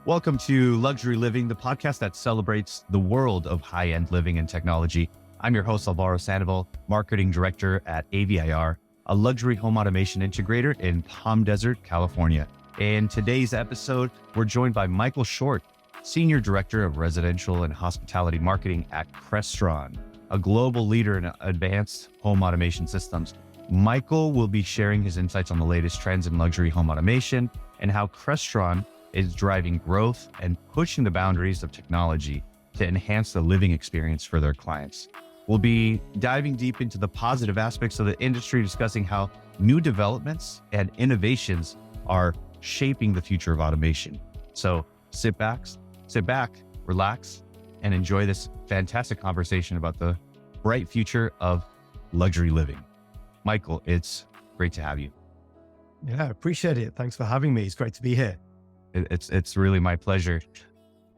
Welcome to Luxury Living, the podcast that celebrates the world of high-end living and technology. I'm your host, Alvaro Sandoval, Marketing Director at AVIR, a luxury home automation integrator in Palm Desert, California. In today's episode, we're joined by Michael Short, Senior Director of Residential and Hospitality Marketing at Crestron, a global leader in advanced home automation systems. Michael will be sharing his insights on the latest trends in luxury home automation and how Crestron is driving growth and pushing the boundaries of technology to enhance the living experience for their clients. We'll be diving deep into the positive aspects of the industry, discussing how new developments and innovations are shaping the future of automation. So sit back, relax, and enjoy this fantastic conversation about the bright future of luxury living. Michael, it's great to have you. Yeah, I appreciate it. Thanks for having me. It's great to be here. It's really my pleasure.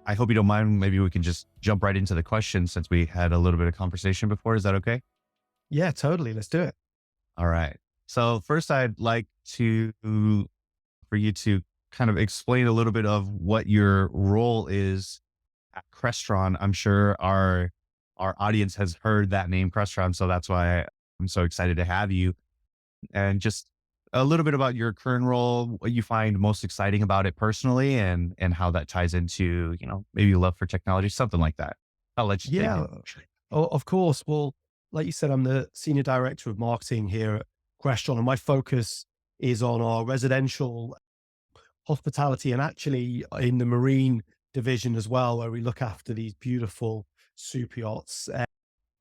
I hope you don't mind. Maybe we can just jump right into the questions since we had a little bit of conversation before. Is that okay? Yeah, totally. Let's do it. All right. So first, I'd like for you to kind of explain a little bit of what your role is at Crestron. I'm sure our audience has heard that name, Crestron, so that's why I'm so excited to have you. And just a little bit about your current role, what you find most exciting about it personally, and how that ties into, maybe love for technology, something like that. I'll let you take Yeah, it. of course. Well, like you said, I'm the Senior Director of Marketing here at Crestron, and my focus is on our residential hospitality and actually in the marine division as well, where we look after these beautiful super yachts.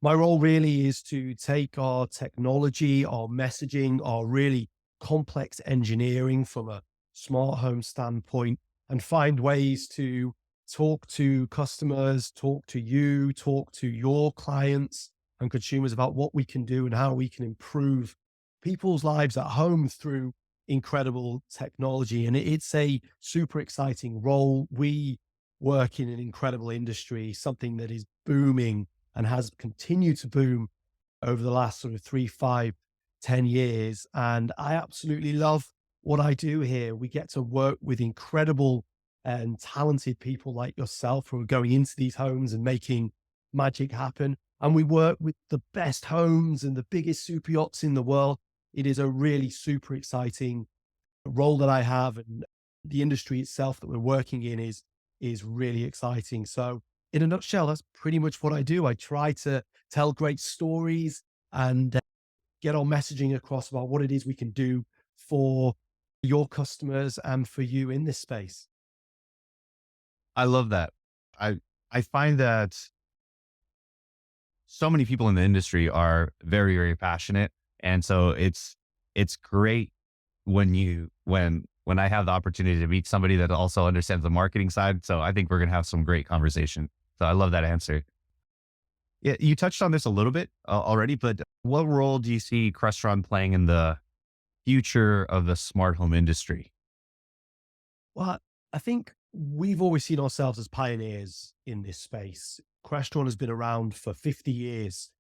My role really is to take our technology, our messaging, our really complex engineering from a smart home standpoint and find ways to talk to customers, talk to you, talk to your clients and consumers about what we can do and how we can improve people's lives at home through incredible technology. And it's a super exciting role. We work in an incredible industry, something that is booming and has continued to boom over the last sort of 3, 5, 10 years. And I absolutely love what I do here. We get to work with incredible and talented people like yourself who are going into these homes and making magic happen. And we work with the best homes and the biggest super yachts in the world. It is a really super exciting role that I have. And the industry itself that we're working in is really exciting. So in a nutshell, that's pretty much what I do. I try to tell great stories and get our messaging across about what it is we can do for your customers and for you in this space. I love that. I find that so many people in the industry are very, very passionate. And so it's great when I have the opportunity to meet somebody that also understands the marketing side. So I think we're going to have some great conversation. So I love that answer. Yeah, you touched on this a little bit already, but what role do you see Crestron playing in the future of the smart home industry? Well, I think we've always seen ourselves as pioneers in this space. Crestron has been around for 50 years.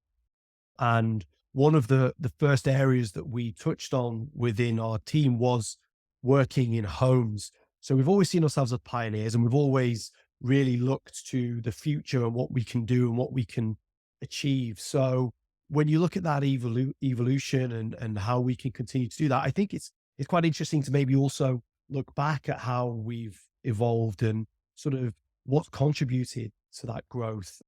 And one of the first areas that we touched on within our team was working in homes. So we've always seen ourselves as pioneers, and we've always really looked to the future and what we can do and what we can achieve. So when you look at that evolution and how we can continue to do that, I think it's quite interesting to maybe also look back at how we've evolved and sort of what's contributed to that growth.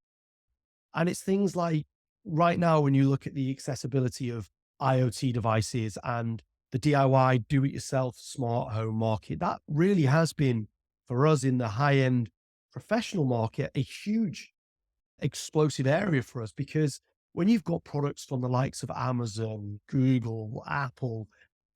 And it's things like right now, when you look at the accessibility of IoT devices and the DIY do-it-yourself smart home market, that really has been, for us in the high-end professional market, a huge explosive area for us, because when you've got products from the likes of Amazon, Google, Apple,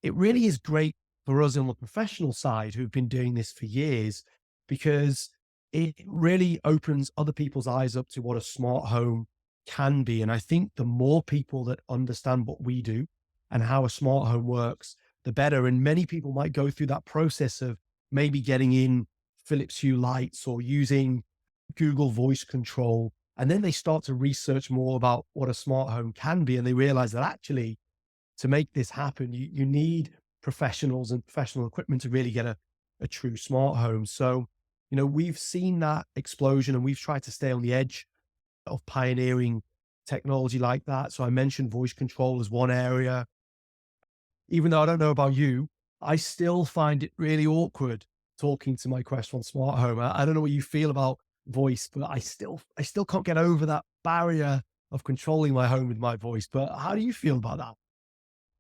it really is great for us on the professional side who've been doing this for years, because it really opens other people's eyes up to what a smart home can be. And I think the more people that understand what we do and how a smart home works, the better. And many people might go through that process of maybe getting in Philips Hue lights or using Google voice control. And then they start to research more about what a smart home can be. And they realize that actually, to make this happen, you need professionals and professional equipment to really get a true smart home. So we've seen that explosion and we've tried to stay on the edge of pioneering technology like that. So I mentioned voice control as one area. Even though I don't know about you, I still find it really awkward talking to my Crestron smart home. I don't know what you feel about voice, but I still can't get over that barrier of controlling my home with my voice. But how do you feel about that?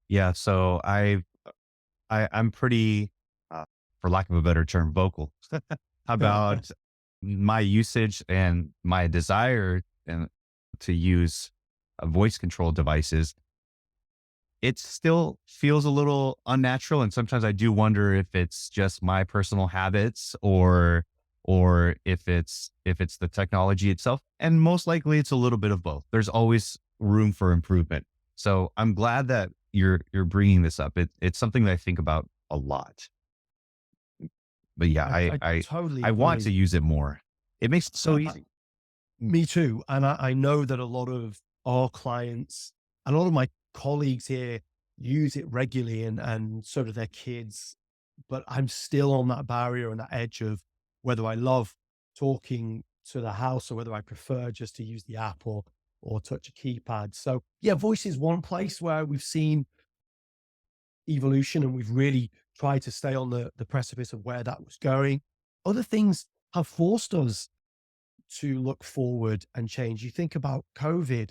Yeah. So I'm pretty, for lack of a better term, vocal about my usage and my desire and to use voice control devices. It still feels a little unnatural, and sometimes I do wonder if it's just my personal habits or if it's the technology itself. And most likely it's a little bit of both. There's always room for improvement. So I'm glad that you're bringing this up. It's something that I think about a lot. But yeah, I totally I want to agree. use it more. It makes it so I, easy. Me too. And I know that a lot of our clients and a lot of my colleagues here use it regularly and so do their kids. But I'm still on that barrier and that edge of whether I love talking to the house or whether I prefer just to use the app or touch a keypad. So yeah, voice is one place where we've seen evolution and we've really tried to stay on the precipice of where that was going. Other things have forced us to look forward and change. You think about COVID,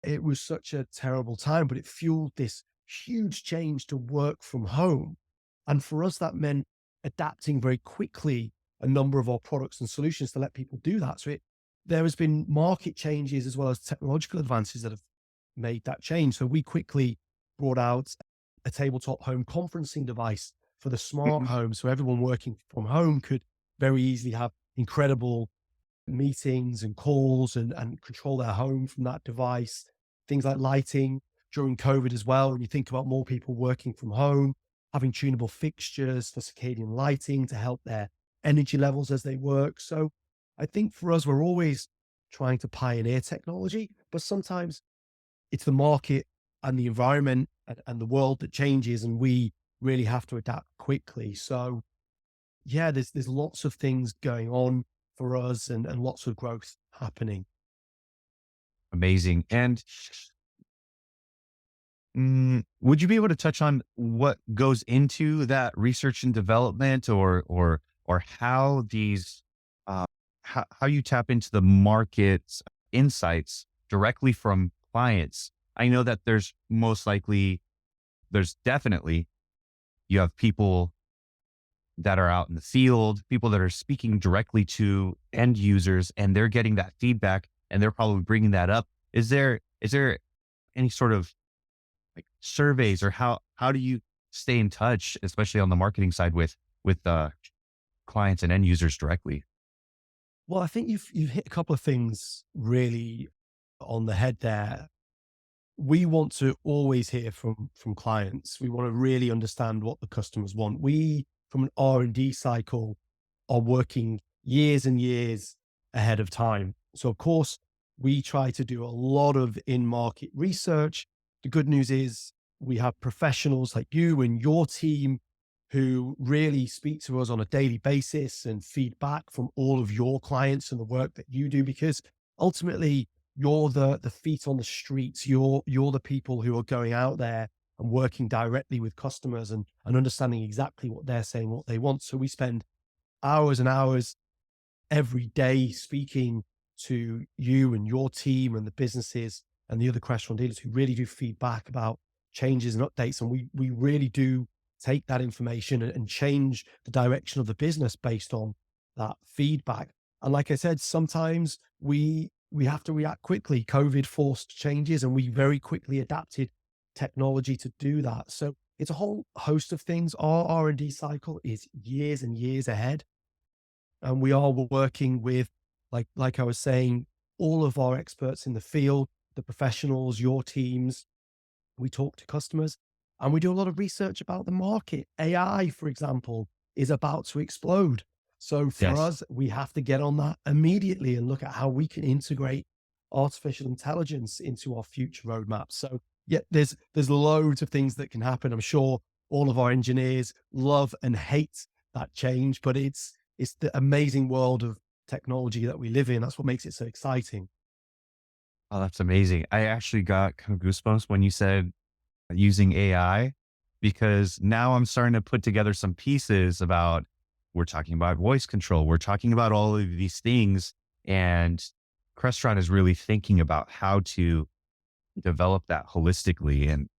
it was such a terrible time, but it fueled this huge change to work from home. And for us, that meant adapting very quickly a number of our products and solutions to let people do that. There has been market changes as well as technological advances that have made that change. So we quickly brought out a tabletop home conferencing device for the smart Mhm. home. So everyone working from home could very easily have incredible meetings and calls and control their home from that device. Things like lighting during COVID as well. When you think about more people working from home, having tunable fixtures for circadian lighting to help their energy levels as they work. So I think for us, we're always trying to pioneer technology, but sometimes it's the market and the environment and the world that changes, and we really have to adapt quickly. So yeah, there's lots of things going on for us and lots of growth happening. Amazing. And would you be able to touch on what goes into that research and development, or how these how you tap into the market's insights directly from clients? I know that there's definitely you have people that are out in the field, people that are speaking directly to end users, and they're getting that feedback, and they're probably bringing that up. Is there any sort of like surveys, or how do you stay in touch, especially on the marketing side with clients and end users directly? Well, I think you've hit a couple of things really on the head there. We want to always hear from clients. We want to really understand what the customers want. We, from an R&D cycle, are working years and years ahead of time. So of course, we try to do a lot of in-market research. The good news is we have professionals like you and your team who really speak to us on a daily basis and feedback from all of your clients and the work that you do, because ultimately you're the feet on the streets. You're the people who are going out there and working directly with customers and understanding exactly what they're saying, what they want. So we spend hours and hours every day speaking to you and your team and the businesses and the other Crestron dealers who really do feedback about changes and updates. And we really do take that information and change the direction of the business based on that feedback. And like I said, sometimes we have to react quickly. COVID forced changes and we very quickly adapted technology to do that. So it's a whole host of things. Our R&D cycle is years and years ahead, and we are working with, like I was saying, all of our experts in the field, the professionals, your teams. We talk to customers and we do a lot of research about the market. AI, for example, is about to explode. So for Yes. us, we have to get on that immediately and look at how we can integrate artificial intelligence into our future roadmaps. So yeah, there's loads of things that can happen. I'm sure all of our engineers love and hate that change, but it's the amazing world of technology that we live in. That's what makes it so exciting. Oh, that's amazing. I actually got kind of goosebumps when you said using AI, because now I'm starting to put together some pieces about, we're talking about voice control, we're talking about all of these things, and Crestron is really thinking about how to develop that holistically. And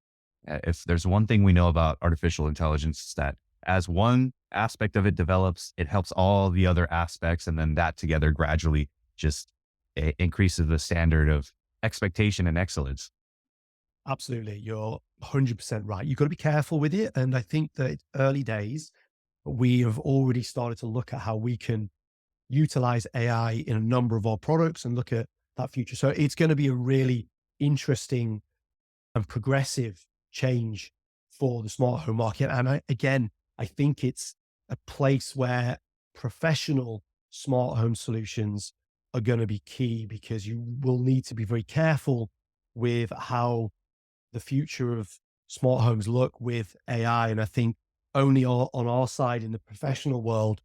if there's one thing we know about artificial intelligence, it's that as one aspect of it develops, it helps all the other aspects, and then that together gradually just increases the standard of expectation and excellence. Absolutely. You're 100% right. You've got to be careful with it. And I think that it's early days, but we have already started to look at how we can utilize AI in a number of our products and look at that future. So it's going to be a really interesting and progressive change for the smart home market. And again, I think it's a place where professional smart home solutions are going to be key, because you will need to be very careful with how the future of smart homes look with AI. And I think only on our side in the professional world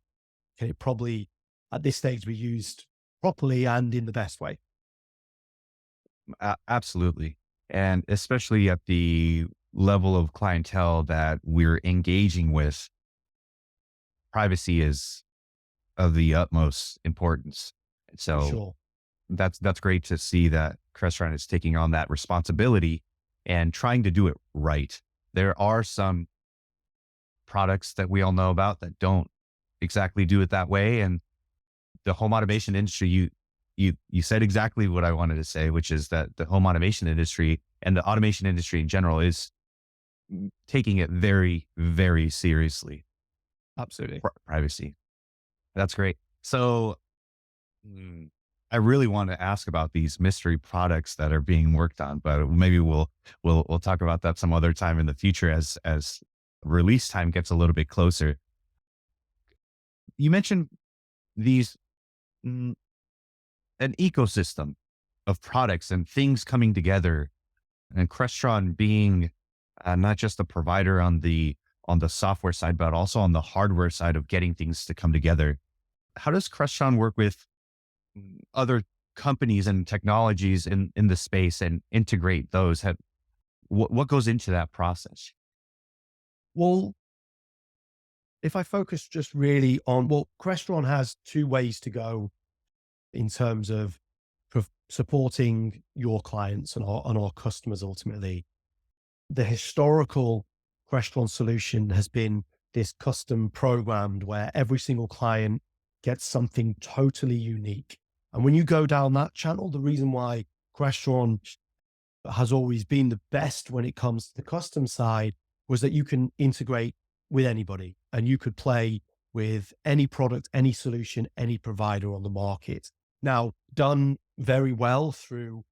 can it probably at this stage be used properly and in the best way. Absolutely. And especially at the level of clientele that we're engaging with, privacy is of the utmost importance. And For so sure. that's great to see that Crestron is taking on that responsibility and trying to do it right. There are some products that we all know about that don't exactly do it that way. And the home automation industry, you said exactly what I wanted to say, which is that the home automation industry and the automation industry in general is taking it very, very seriously. Absolutely. Privacy. That's great. So mm, I really want to ask about these mystery products that are being worked on, but maybe we'll talk about that some other time in the future as release time gets a little bit closer. You mentioned these mm, an ecosystem of products and things coming together, and Crestron being not just a provider on the software side, but also on the hardware side of getting things to come together. How does Crestron work with other companies and technologies in the space and integrate those? What goes into that process? Well, if I focus just really on, well, Crestron has two ways to go in terms of supporting your clients and our customers ultimately. The historical Crestron solution has been this custom programmed where every single client gets something totally unique. And when you go down that channel, the reason why Crestron has always been the best when it comes to the custom side was that you can integrate with anybody and you could play with any product, any solution, any provider on the market. Now, done very well through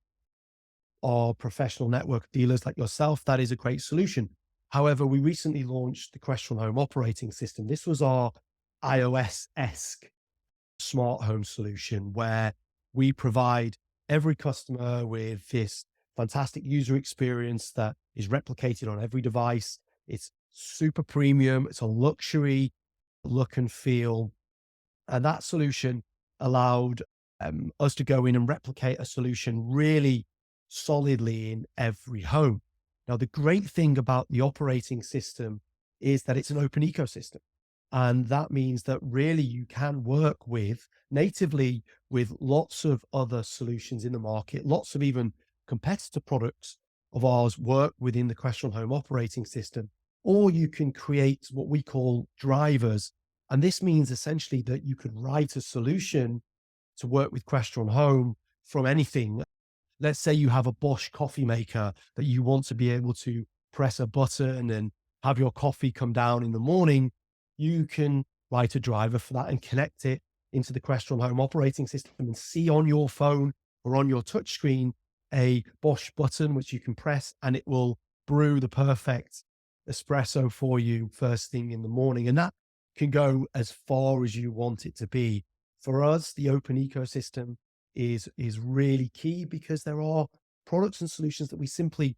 our professional network of dealers like yourself, that is a great solution. However, we recently launched the Crestron Home operating system. This was our iOS-esque smart home solution where we provide every customer with this fantastic user experience that is replicated on every device. It's super premium. It's a luxury look and feel. And that solution allowed us to go in and replicate a solution really solidly in every home. Now, the great thing about the operating system is that it's an open ecosystem. And that means that really you can work with natively with lots of other solutions in the market, lots of even competitor products of ours work within the Crestron Home operating system, or you can create what we call drivers. And this means essentially that you could write a solution to work with Crestron Home from anything. Let's say you have a Bosch coffee maker that you want to be able to press a button and have your coffee come down in the morning. You can write a driver for that and connect it into the Crestron Home operating system and see on your phone or on your touchscreen a Bosch button, which you can press and it will brew the perfect espresso for you first thing in the morning. And that can go as far as you want it to be. For us, the open ecosystem is really key because there are products and solutions that we simply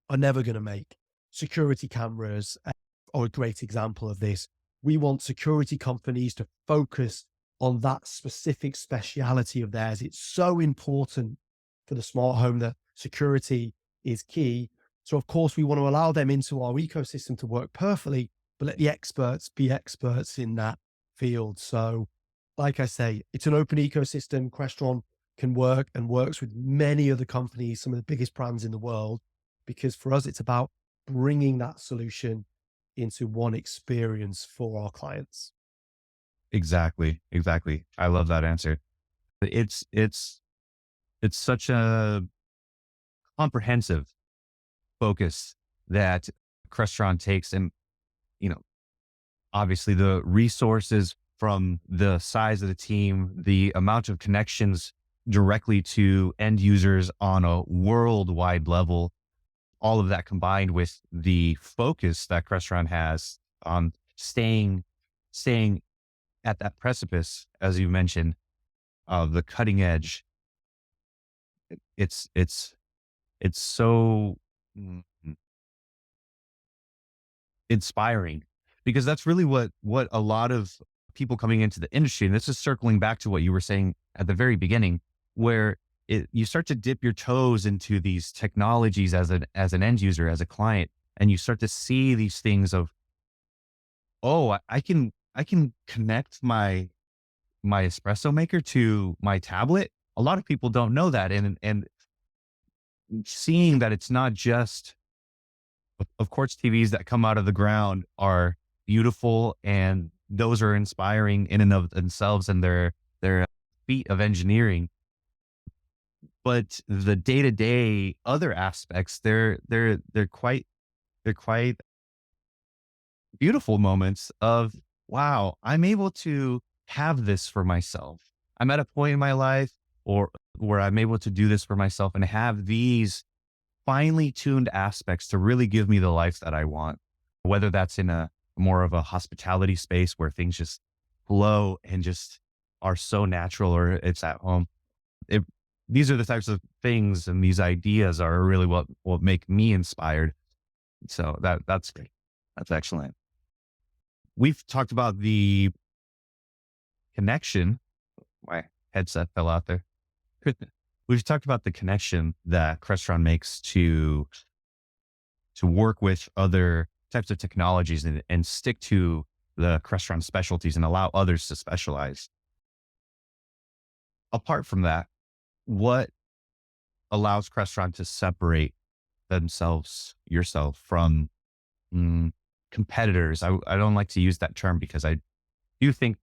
are never going to make. Security cameras are a great example of this. we want security companies to focus on that specific speciality of theirs. It's so important for the smart home that security is key. So of course we want to allow them into our ecosystem to work perfectly, but let the experts be experts in that field. So like I say, it's an open ecosystem. Crestron can work and works with many other companies, some of the biggest brands in the world, because for us, it's about bringing that solution into one experience for our clients. Exactly. Exactly. I love that answer. It's such a comprehensive focus that Crestron takes. And, you know, obviously the resources from the size of the team, the amount of connections directly to end users on a worldwide level, all of that combined with the focus that Crestron has on staying at that precipice, as you mentioned, of the cutting edge. It's so mm, inspiring, because that's really what a lot of people coming into the industry, and this is circling back to what you were saying at the very beginning, where you start to dip your toes into these technologies as an end user, as a client, and you start to see these things of, oh, I can connect my espresso maker to my tablet. A lot of people don't know that, and seeing that it's not just, of course, TVs that come out of the ground are beautiful, and those are inspiring in and of themselves and their feat of engineering. But the day to day other aspects, they're quite beautiful moments of, wow, I'm able to have this for myself. I'm at a point in my life or where I'm able to do this for myself and have these finely tuned aspects to really give me the life that I want, whether that's in a more of a hospitality space where things just flow and just are so natural, or it's at home. It, these are the types of things and these ideas are really what make me inspired. So that's great. That's excellent. We've talked about the connection. My headset fell out there. We've talked about the connection that Crestron makes to work with other types of technologies and stick to the Crestron specialties and allow others to specialize. Apart from that, what allows Crestron to separate yourself from mm, competitors? I don't like to use that term because I do think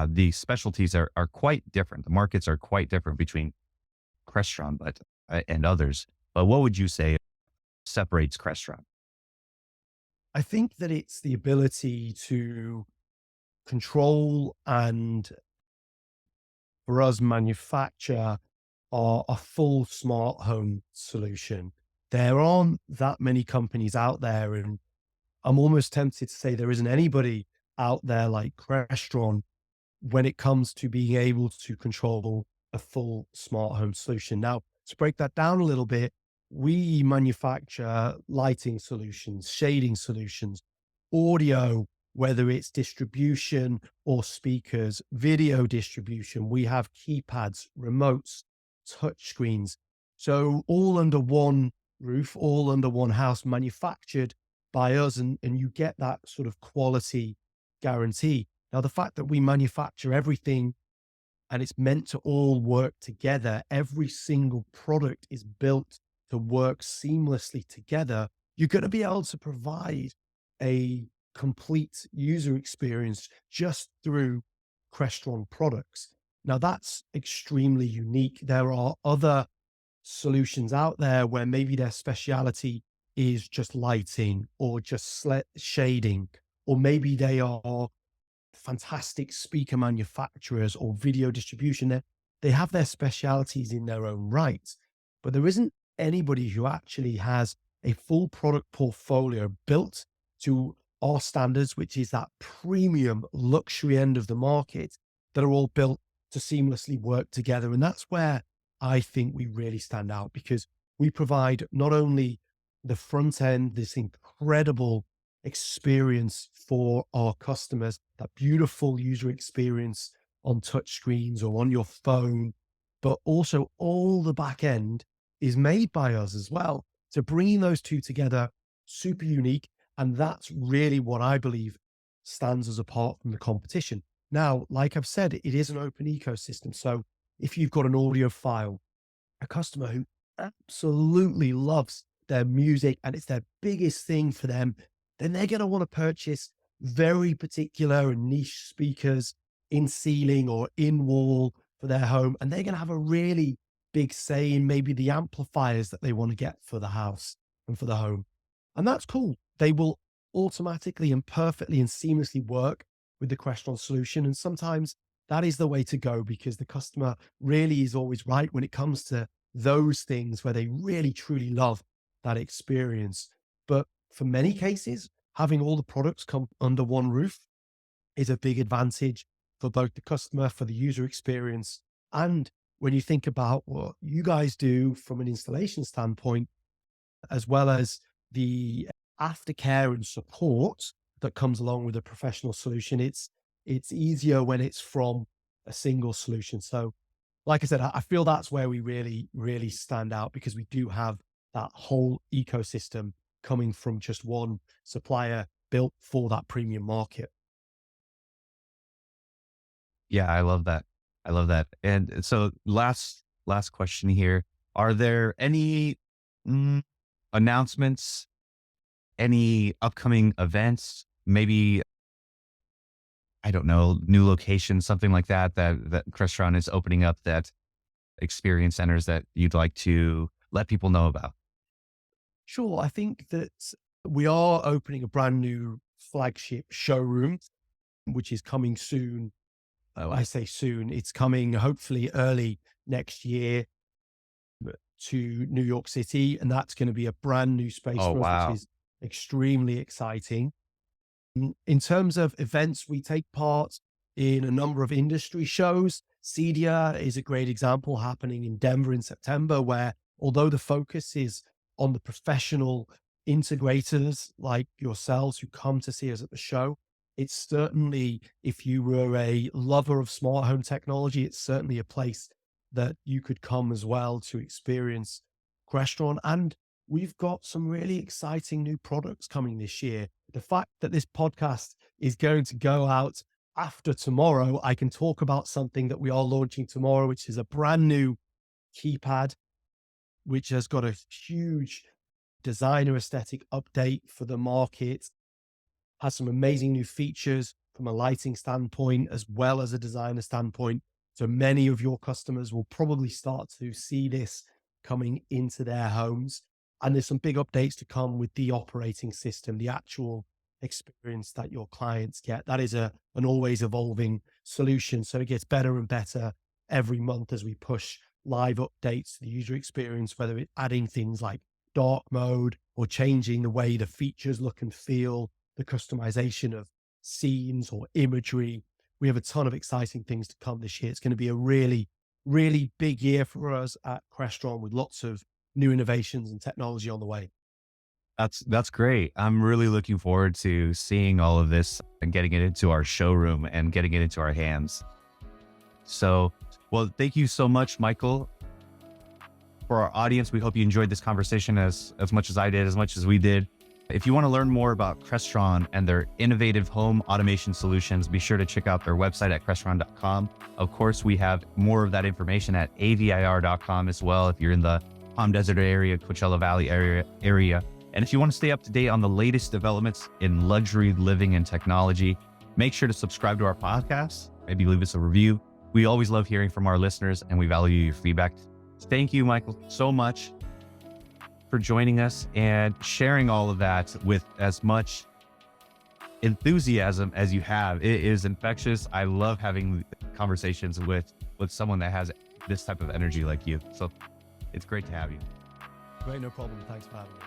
the specialties are quite different. The markets are quite different between Crestron and others. But what would you say separates Crestron? I think that it's the ability to control and, for us, manufacture a full smart home solution. There aren't that many companies out there, and I'm almost tempted to say there isn't anybody out there like Crestron when it comes to being able to control a full smart home solution. Now, to break that down a little bit, we manufacture lighting solutions, shading solutions, audio, whether it's distribution or speakers, video distribution. We have keypads, remotes, touch screens. So all under one roof, all under one house, manufactured by us, and you get that sort of quality guarantee. Now, the fact that we manufacture everything and it's meant to all work together, every single product is built to work seamlessly together, you're going to be able to provide a complete user experience just through Crestron products. Now, that's extremely unique. There are other solutions out there where maybe their speciality is just lighting or just shading, or maybe they are fantastic speaker manufacturers or video distribution. They have their specialities in their own right, but there isn't anybody who actually has a full product portfolio built to our standards, which is that premium luxury end of the market, that are all built to seamlessly work together. And that's where I think we really stand out, because we provide not only the front end, this incredible experience for our customers, that beautiful user experience on touch screens or on your phone, but also all the back end is made by us as well. So bringing those two together, super unique. And that's really what I believe stands us apart from the competition. Now, like I've said, it is an open ecosystem. So if you've got an audio file, a customer who absolutely loves their music and it's their biggest thing for them, then they're going to want to purchase very particular and niche speakers in ceiling or in wall for their home. And they're going to have a really big say in maybe the amplifiers that they want to get for the house and for the home. And that's cool. They will automatically and perfectly and seamlessly work with the Crestron solution. And sometimes that is the way to go, because the customer really is always right when it comes to those things where they really truly love that experience. But for many cases, having all the products come under one roof is a big advantage for both the customer, for the user experience. And when you think about what you guys do from an installation standpoint, as well as the aftercare and support that comes along with a professional solution, it's easier when it's from a single solution. So like I said, I feel that's where we really stand out, because we do have that whole ecosystem coming from just one supplier built for that premium market. Yeah, I love that. I love that. And so last question here. Are there any mm, announcements, any upcoming events, maybe, I don't know, new locations, something like that Crestron is opening up, that experience centers that you'd like to let people know about? Sure. I think that we are opening a brand new flagship showroom, which is coming soon. Oh, I say soon, it's coming hopefully early next year to New York City. And that's going to be a brand new space Oh, for us, which wow. is extremely exciting. In terms of events, we take part in a number of industry shows. CEDIA is a great example, happening in Denver in September, where although the focus is on the professional integrators like yourselves who come to see us at the show, it's certainly, if you were a lover of smart home technology, it's certainly a place that you could come as well to experience Crestron. And we've got some really exciting new products coming this year. The fact that this podcast is going to go out after tomorrow, I can talk about something that we are launching tomorrow, which is a brand new keypad, which has got a huge designer aesthetic update for the market, has some amazing new features from a lighting standpoint, as well as a designer standpoint. So many of your customers will probably start to see this coming into their homes. And there's some big updates to come with the operating system, the actual experience that your clients get. That is an always evolving solution. So it gets better and better every month as we push live updates to the user experience, whether it's adding things like dark mode or changing the way the features look and feel, the customization of scenes or imagery. We have a ton of exciting things to come this year. It's going to be a really big year for us at Crestron, with lots of new innovations and technology on the way. That's great. I'm really looking forward to seeing all of this and getting it into our showroom and getting it into our hands. So, well, thank you so much, Michael. For our audience, we hope you enjoyed this conversation as much as I did, as much as we did. If you want to learn more about Crestron and their innovative home automation solutions, be sure to check out their website at crestron.com. Of course, we have more of that information at avir.com as well, if you're in the Palm Desert area, Coachella Valley area. And if you want to stay up to date on the latest developments in luxury living and technology, make sure to subscribe to our podcast. Maybe leave us a review. We always love hearing from our listeners, and we value your feedback. Thank you, Michael, so much for joining us and sharing all of that with as much enthusiasm as you have. It is infectious. I love having conversations with someone that has this type of energy like you. So it's great to have you. Great, no problem. Thanks for having me.